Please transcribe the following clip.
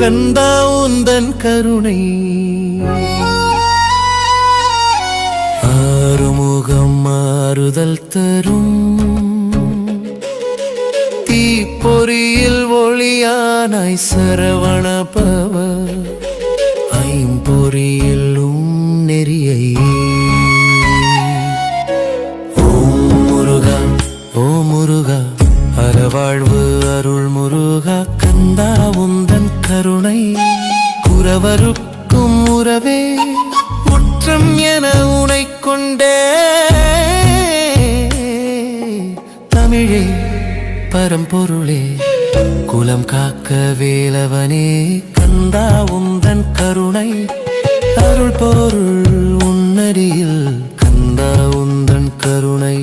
கந்தா உந்தன் கருணை ஆறுமுகம் மாறுதல் தரும் தீப்பொறியில் ஒளியானாய் சரவண பவ ஐம்பொறியிலும் நெறியை ஓ முருகா அறவாழ்வு அருள் முருகா கந்தா உந்தன் கருணை குறவருக்கும் உறவே முற்றம் என உனை கொண்டே தமிழே பரம்பொருளே குலம் காக்க வேலவனே கந்தா உந்தன் கருணை அருள் பொருள் உன்னடியில் கந்தா உந்தன் கருணை